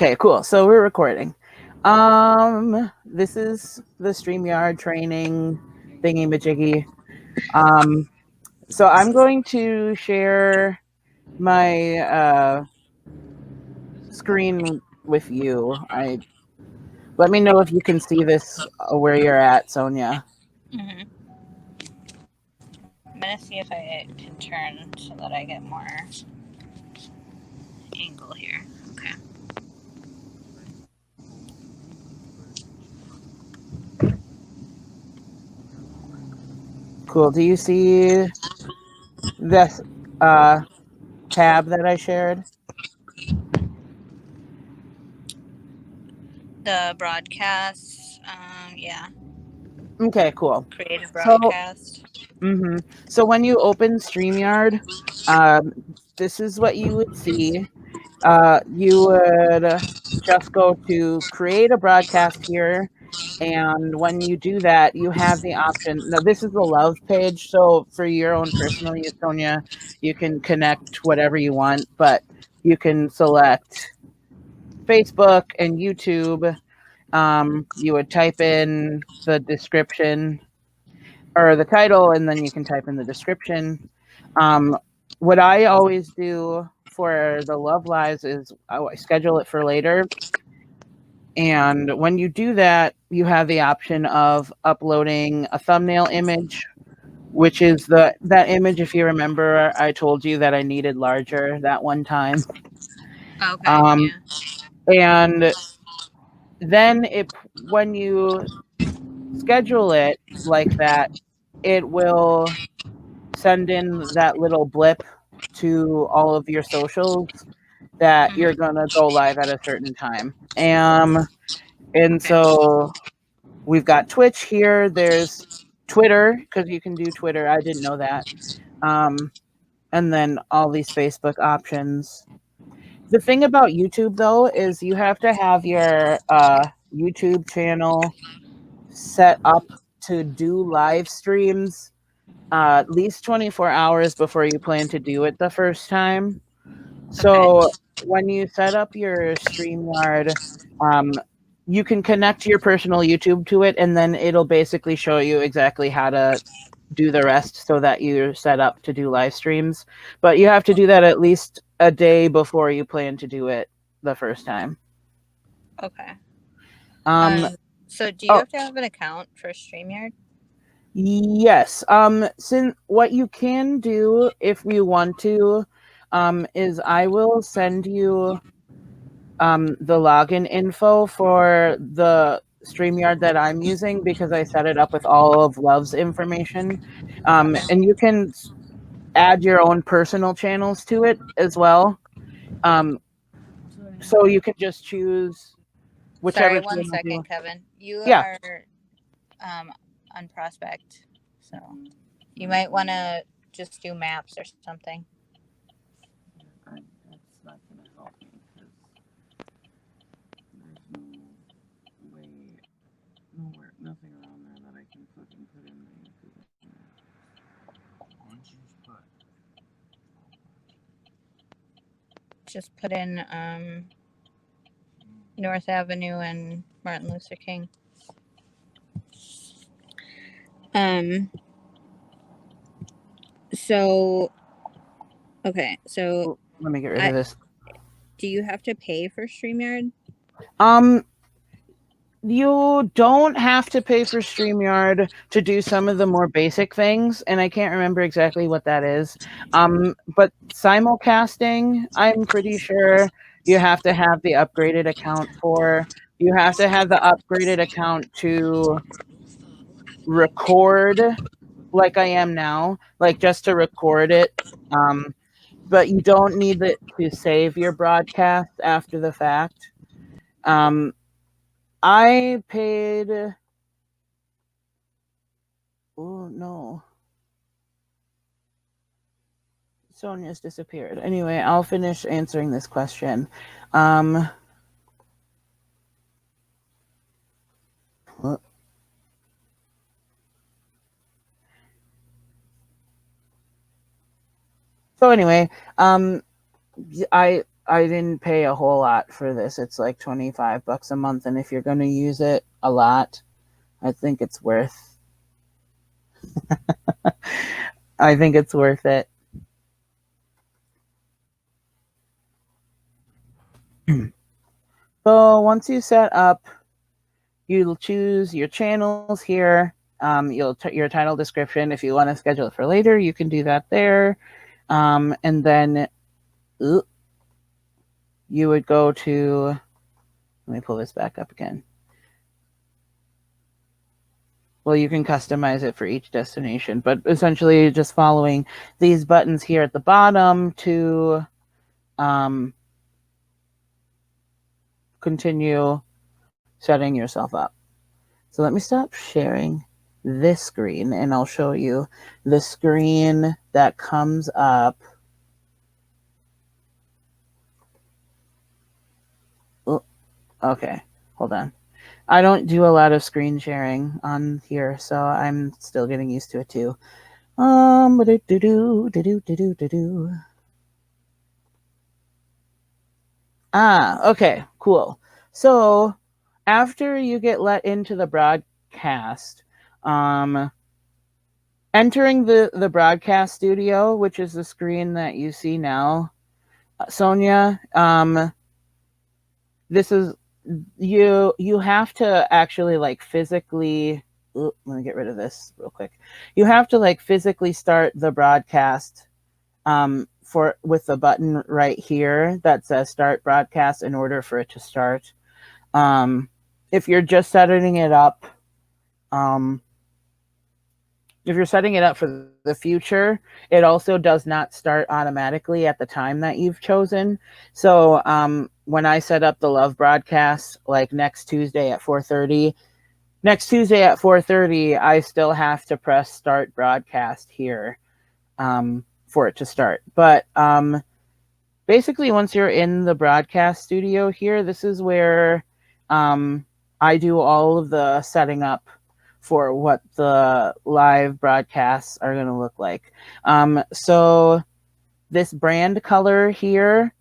Okay, cool. So we're recording. This is the StreamYard training thingy majiggy. So I'm going to share my screen with you. I let me know if you can see this where you're at, Sonia. Mm-hmm. I'm gonna see if I can turn so that I get more angle here. Okay. Cool. Do you see this tab that I shared? The broadcast. Yeah. Okay, cool. Creative So broadcast. so when you open StreamYard, um, this is what you would see. You would just go to create a broadcast here. And when you do that, you have the option. Now, this is the LUV page. So for your own personal use, Sonia, you can connect whatever you want, but you can select Facebook and YouTube. You would type in the description or the title, and then you can type in the description. Um, what I always do for the Love Lives is I schedule it for later. And when you do that, you have the option of uploading a thumbnail image, which is that image. If you remember, I told you that I needed larger that one time. Okay. Um, Yeah. and then when you schedule it like that, it will send in that little blip to all of your socials that you're Mm-hmm. gonna go live at a certain time. And Okay. so we've got Twitch here. There's Twitter because you can do Twitter. I didn't know that. Um, and then all these Facebook options. The thing about YouTube though is you have to have your YouTube channel set up to do live streams at least 24 hours before you plan to do it the first time. Okay. So when you set up your StreamYard, um, you can connect your personal YouTube to it, and then it'll basically show you exactly how to do the rest so that you're set up to do live streams. But you have to do that at least a day before you plan to do it the first time. Okay. Um, So do you oh, have to have an account for StreamYard? yes. Since what you can do if you want to, is I will send you the login info for the StreamYard that I'm using because I set it up with all of Love's information. And you can add your own personal channels to it as well. Um, so you can just choose Sorry, whichever one channel second, you. Kevin. You Yeah. are on prospect, so you might want to just do maps or something. That's not going to help me because there's no way, nowhere, nothing around there that I can fucking put in the YouTube. Why don't you just put Just put in North Avenue and Martin Luther King. Um. So okay. So Oh, let me get rid I of this. do you have to pay for StreamYard? Um, you don't have to pay for StreamYard to do some of the more basic things, and I can't remember exactly what that is. But simulcasting, I'm pretty sure you have to have the upgraded account for. You have to have the upgraded account to record like I am now, like just to record it. Um, but you don't need it to save your broadcast after the fact. Um, I paid. Oh no, Sonia's disappeared. Anyway, I'll finish answering this question. Um, so anyway, um, I I didn't pay a whole lot for this. It's like 25 bucks a month, and if you're going to use it a lot, I think it's worth I think it's worth it. So once you set up, you'll choose your channels here. Your title description. If you want to schedule it for later, you can do that there. And then you would go to. Let me pull this back up again. Well, you can customize it for each destination, but essentially just following these buttons here at the bottom to continue setting yourself up. So let me stop sharing this screen and I'll show you the screen that comes up. Oh, okay, hold on. I don't do a lot of screen sharing on here, so I'm still getting used to it too. Okay, cool. So after you get let into the broadcast, entering the broadcast studio, which is the screen that you see now, Sonia, this is you have to actually like physically let me get rid of this real quick. You have to like physically start the broadcast for with the button right here that says start broadcast in order for it to start. If you're just setting it up, um, if you're setting it up for the future, it also does not start automatically at the time that you've chosen. So when I set up the Love broadcast, like next Tuesday at 4:30, I still have to press start broadcast here for it to start. But basically, once you're in the broadcast studio here, this is where I do all of the setting up for what the live broadcasts are going to look like. So this brand color here,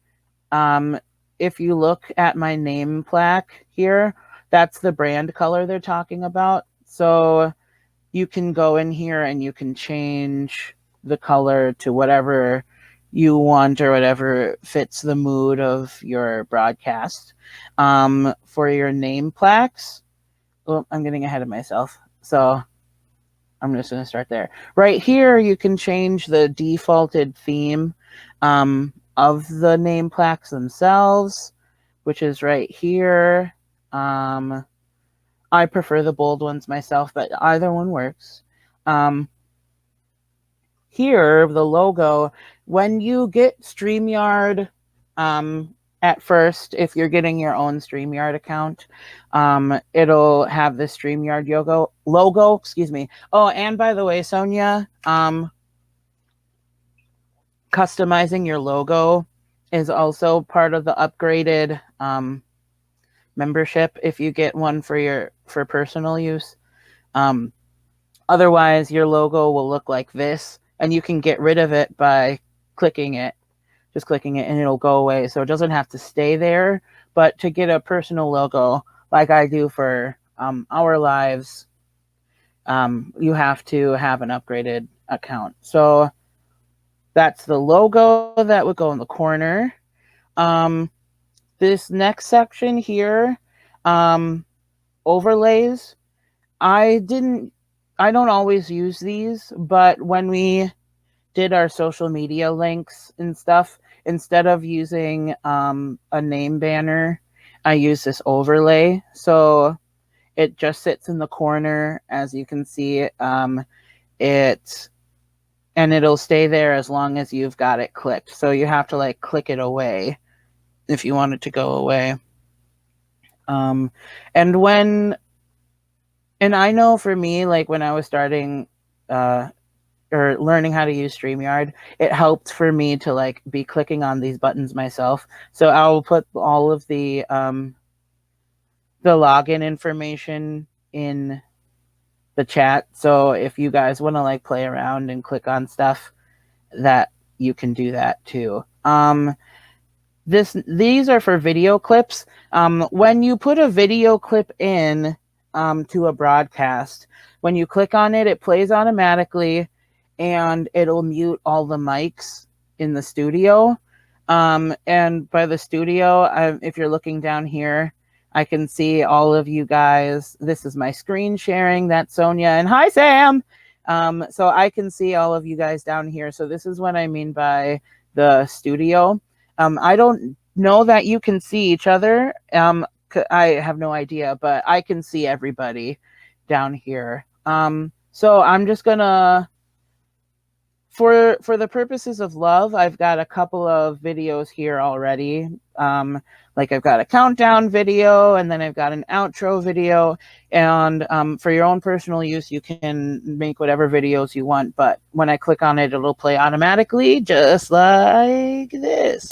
if you look at my name plaque here, that's the brand color they're talking about. So you can go in here and you can change the color to whatever you want or whatever fits the mood of your broadcast. For your name plaques, oh, I'm getting ahead of myself. So I'm just going to start there. Right here, you can change the defaulted theme of the name plaques themselves, which is right here. I prefer the bold ones myself, but either one works. Here, the logo, when you get StreamYard at first, if you're getting your own StreamYard account, it'll have the StreamYard logo, excuse me. Oh, and by the way, Sonia, customizing your logo is also part of the upgraded membership if you get one for personal use. Otherwise, your logo will look like this, and you can get rid of it by clicking it, just clicking it, and it'll go away. So it doesn't have to stay there. But to get a personal logo, like I do for our lives, you have to have an upgraded account. So that's the logo that would go in the corner. This next section here, overlays. I didn't I don't always use these, but when we did our social media links and stuff, instead of using a name banner, I use this overlay. So it just sits in the corner, as you can see. It and it'll stay there as long as you've got it clicked. So you have to like click it away if you want it to go away. Um, and when and I know for me, like when I was starting or learning how to use StreamYard, it helped for me to like be clicking on these buttons myself. So I'll put all of the login information in the chat. So if you guys want to like play around and click on stuff, that you can do that too. these are for video clips. When you put a video clip in to a broadcast, when you click on it, it plays automatically, and it'll mute all the mics in the studio. And by the studio, if you're looking down here, I can see all of you guys. This is my screen sharing. That's Sonia, and hi, Sam. So I can see all of you guys down here. So this is what I mean by the studio. I don't know that you can see each other. I have no idea, but I can see everybody down here. So I'm just gonna, for the purposes of love, I've got a couple of videos here already. Like I've got a countdown video, and then I've got an outro video. And for your own personal use, you can make whatever videos you want. But when I click on it, it'll play automatically, just like this.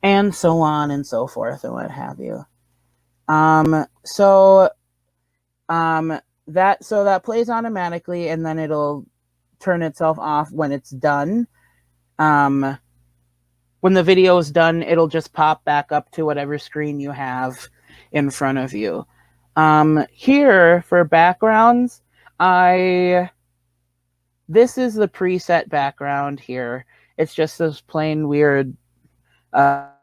And so on and so forth and what have you. So that plays automatically, and then it'll turn itself off when it's done. When the video is done, it'll just pop back up to whatever screen you have in front of you. Here for backgrounds, this is the preset background here. It's just this plain weird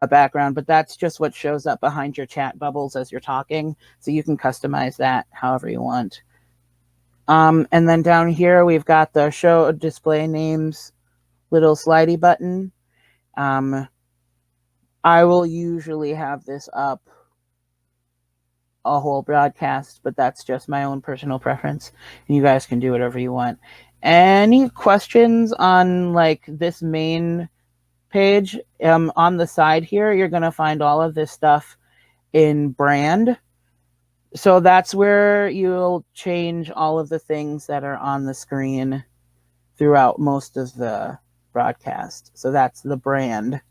background, but that's just what shows up behind your chat bubbles as you're talking. So you can customize that however you want. And then down here, we've got the show display names little slidey button. I will usually have this up a whole broadcast, but that's just my own personal preference. And you guys can do whatever you want. Any questions on like this main page? On the side here, you're going to find all of this stuff in brand. So that's where you'll change all of the things that are on the screen throughout most of the broadcast. So that's the brand.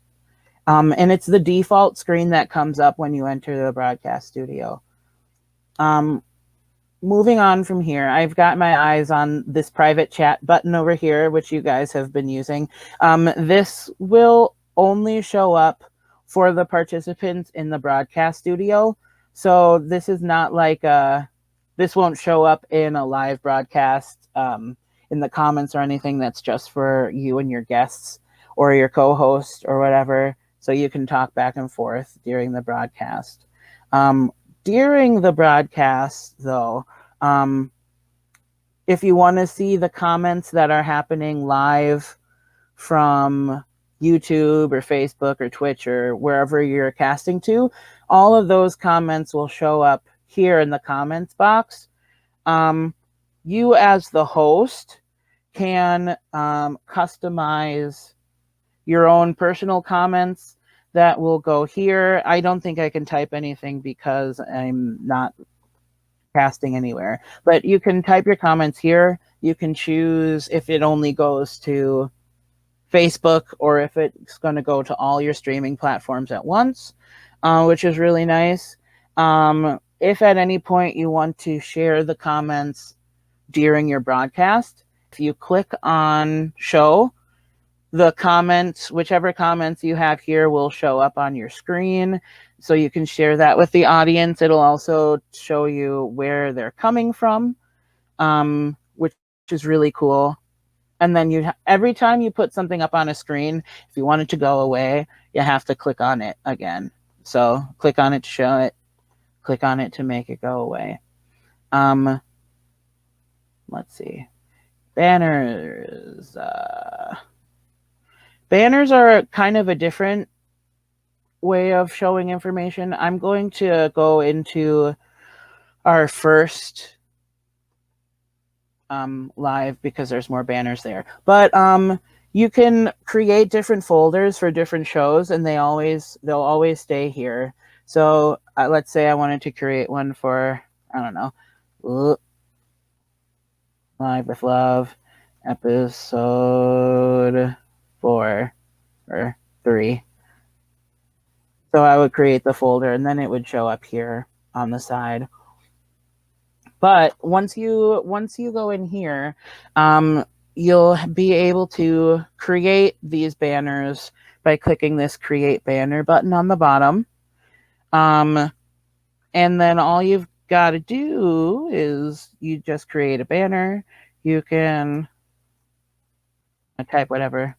And it's the default screen that comes up when you enter the broadcast studio. Moving on from here, I've got my eyes on this private chat button over here, which you guys have been using. This will only show up for the participants in the broadcast studio. So this is not like this won't show up in a live broadcast in the comments or anything. That's just for you and your guests or your co-host or whatever. So you can talk back and forth during the broadcast. During the broadcast, though, if you want to see the comments that are happening live from YouTube or Facebook or Twitch or wherever you're casting to, all of those comments will show up here in the comments box. You as the host can customize your own personal comments that will go here. I don't think I can type anything because I'm not casting anywhere, but you can type your comments here. You can choose if it only goes to Facebook or if it's going to go to all your streaming platforms at once, which is really nice. If at any point you want to share the comments during your broadcast, if you click on show, the comments, whichever comments you have here will show up on your screen. So you can share that with the audience. It'll also show you where they're coming from, which is really cool. And then every time you put something up on a screen, if you want it to go away, you have to click on it again. So click on it to show it, click on it to make it go away. Let's see. Banners. Banners are kind of a different way of showing information. I'm going to go into our first live because there's more banners there. But you can create different folders for different shows, and they'll always stay here. So let's say I wanted to create one for, I don't know, Live with Love, episode 4 or 3. So I would create the folder and then it would show up here on the side. But once you go in here, you'll be able to create these banners by clicking this create banner button on the bottom. And then all you've got to do is you just create a banner. You can type whatever.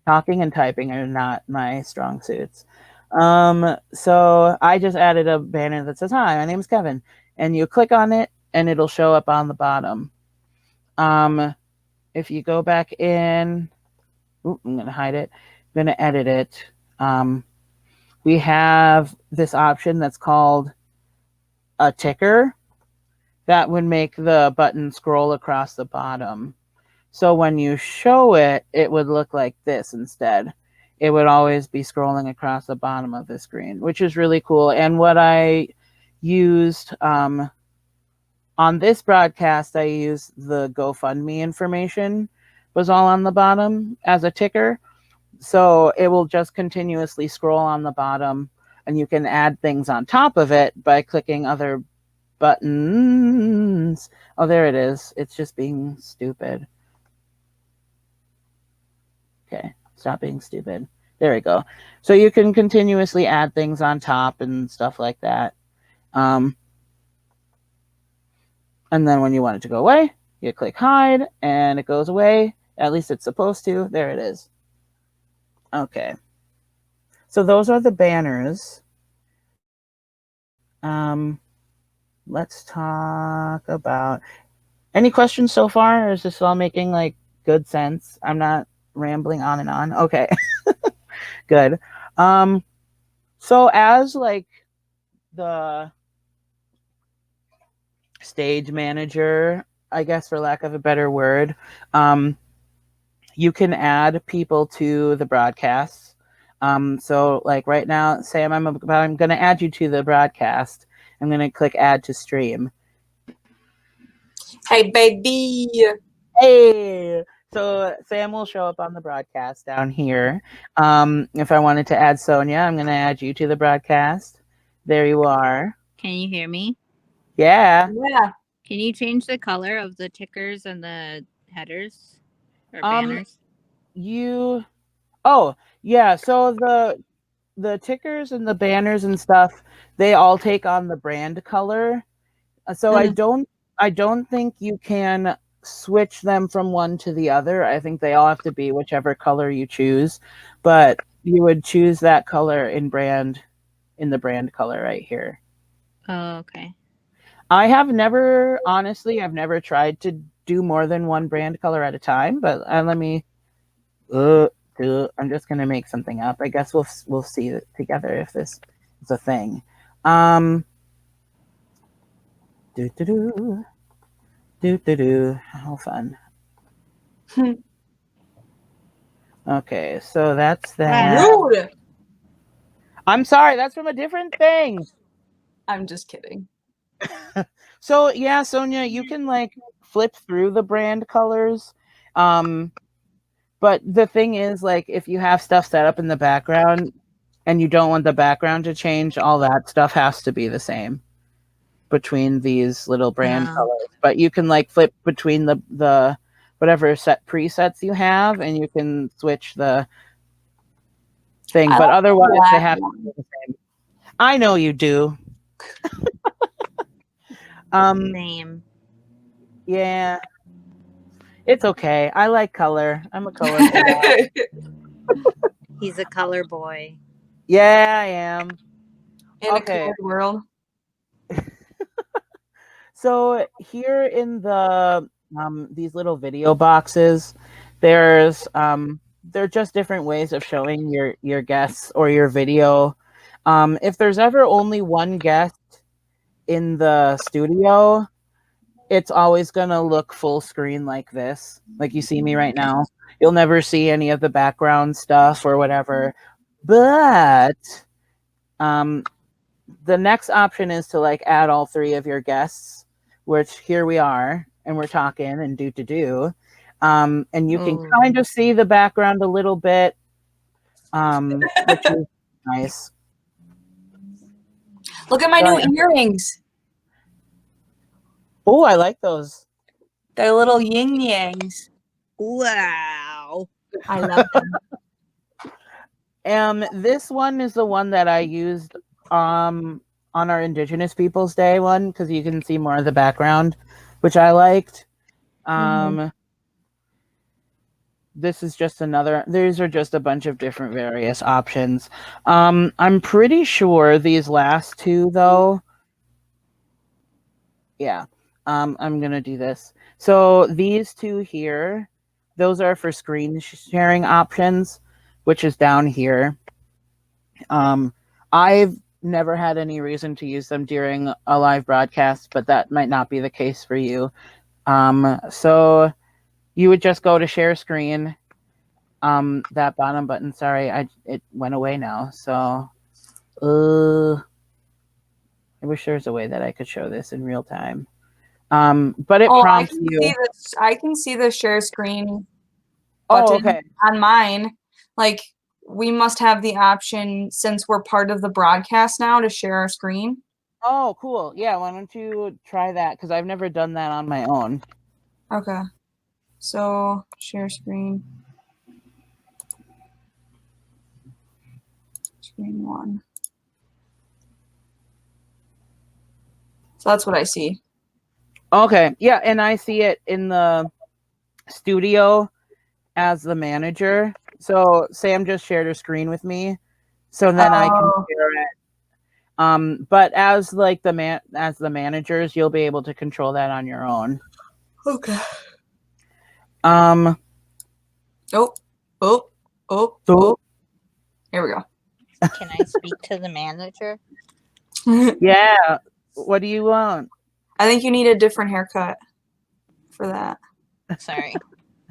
Talking and typing are not my strong suits. So I just added a banner that says, "Hi, my name is Kevin," and you click on it, and it'll show up on the bottom. If you go back in, I'm gonna hide it. I'm gonna edit it. We have this option that's called a ticker that would make the button scroll across the bottom. So when you show it, it would look like this instead. It would always be scrolling across the bottom of the screen, which is really cool. And what I used on this broadcast, I used the GoFundMe information was all on the bottom as a ticker. So it will just continuously scroll on the bottom, and you can add things on top of it by clicking other buttons. Oh, there it is. It's just being stupid. Okay, stop being stupid. There we go. So you can continuously add things on top and stuff like that. And then when you want it to go away, you click hide and it goes away. At least it's supposed to. There it is. Okay. So those are the banners. Let's talk about any questions so far, or is this all making like good sense? I'm not rambling on and on. Okay. Good. So as like the stage manager, I guess for lack of a better word, you can add people to the broadcasts. So like right now, Sam, I'm going to add you to the broadcast. I'm going to click add to stream. Hey, baby. Hey. So Sam will show up on the broadcast down here. If I wanted to add Sonia, I'm going to add you to the broadcast. There you are. Can you hear me? Yeah. Yeah. Can you change the color of the tickers and the headers or banners? Oh, yeah. So the tickers and the banners and stuff, they all take on the brand color. So I don't think you can switch them from one to the other. I think they all have to be whichever color you choose, but you would choose that color in the brand color right here. Oh, okay. I've never tried to do more than one brand color at a time, but let me I'm just gonna make something up. I guess we'll see it together if this is a thing. How fun. Okay, so that's that. Rude. I'm sorry, that's from a different thing. I'm just kidding. So yeah, Sonia, you can like flip through the brand colors. But the thing is, like, if you have stuff set up in the background and you don't want the background to change, all that stuff has to be the same between these little brand colors. But you can like flip between the whatever set presets you have, and you can switch the thing. But otherwise, they have to be the same. I know you do. Same. Yeah. It's okay. I like color. I'm a colorful guy. He's a color boy. Yeah, I am. In a colored world. So here in the these little video boxes, they're just different ways of showing your guests or your video. If there's ever only one guest in the studio, it's always gonna look full screen like this, like you see me right now. You'll never see any of the background stuff or whatever. But the next option is to like add all three of your guests, which here we are, and we're talking and do. And you can kind of see the background a little bit. which is nice. Look at my Sorry. new earrings. Oh, I like those. They're little yin yangs. Wow. I love them. This one is the one that I used on our Indigenous Peoples Day one because you can see more of the background, which I liked. This is just another. These are just a bunch of different various options. I'm pretty sure these last two though. Yeah. I'm gonna do this. So these two here, those are for screen sharing options, which is down here. I've never had any reason to use them during a live broadcast, but that might not be the case for you. So you would just go to share screen. That bottom button, sorry, it went away now. So, I wish there was a way that I could show this in real time. But it prompts you. I can see the share screen Oh, button okay. on mine. Like, we must have the option, since we're part of the broadcast now, to share our screen. Oh, cool. Yeah, why don't you try that? Because I've never done that on my own. Okay. So, share screen. Screen 1. So that's what I see. Okay. Yeah, and I see it in the studio as the manager. So Sam just shared her screen with me. So then I can share it. But as like the managers, you'll be able to control that on your own. Okay. Oh. Here we go. Can I speak to the manager? Yeah. What do you want? I think you need a different haircut for that. Sorry.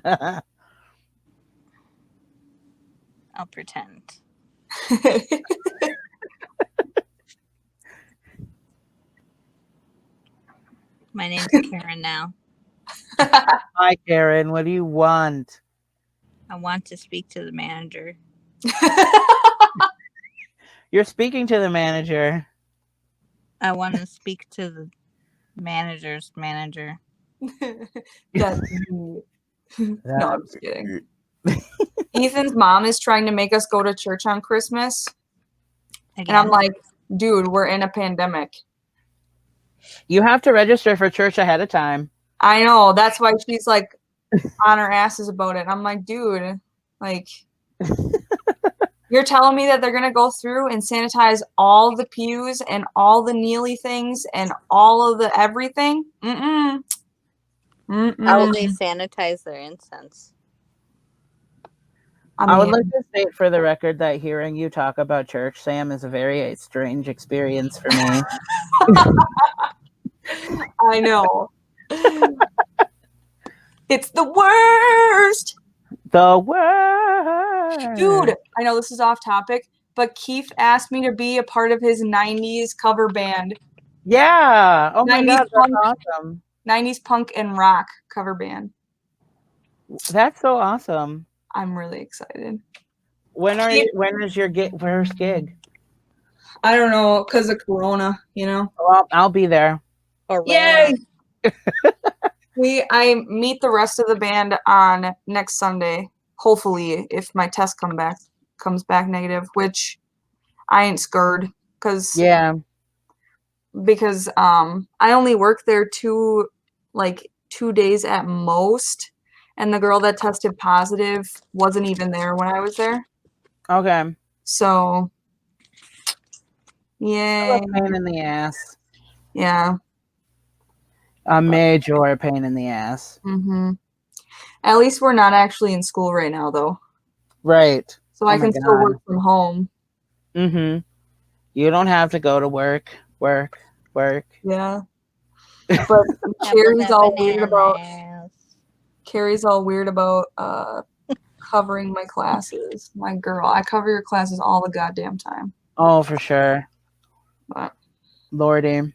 I'll pretend. My name's Karen now. Hi, Karen. What do you want? I want to speak to the manager. You're speaking to the manager. I want to speak to the manager's manager. That's me. No, I'm just kidding. Ethan's mom is trying to make us go to church on Christmas. Again. And I'm like, dude, we're in a pandemic. You have to register for church ahead of time. I know. That's why she's like on her asses about it. I'm like, dude, like, you're telling me that they're going to go through and sanitize all the pews and all the kneely things and all of the everything? How will they sanitize their incense? I would like to state for the record that hearing you talk about church, Sam, is a very strange experience for me. I know. It's the worst. The worst. Dude, I know this is off topic, but Keith asked me to be a part of his 90s cover band. Yeah. Oh my God, punk, that's awesome. 90s punk and rock cover band. That's so awesome. I'm really excited. When is your first gig? I don't know, because of Corona, you know. Well, I'll be there. Yay! I meet the rest of the band on next Sunday. Hopefully, if my test comes back negative, which I ain't scared because I only work there 2 days at most, and the girl that tested positive wasn't even there when I was there. Okay. So, yay. Pain in the ass. Yeah. A major pain in the ass. Mm-hmm. At least we're not actually in school right now, though. Right. So I can still work from home. Mm-hmm. You don't have to go to work. Yeah. But Carrie's all weird about covering my classes. My girl, I cover your classes all the goddamn time. Oh, for sure. But Lordy.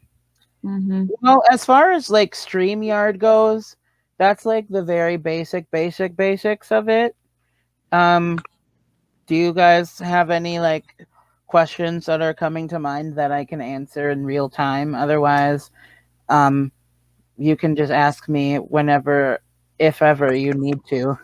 Mm-hmm. Well, as far as like StreamYard goes, that's like the very basics of it. do you guys have any like questions that are coming to mind that I can answer in real time? Otherwise, um, you can just ask me whenever, if ever you need to.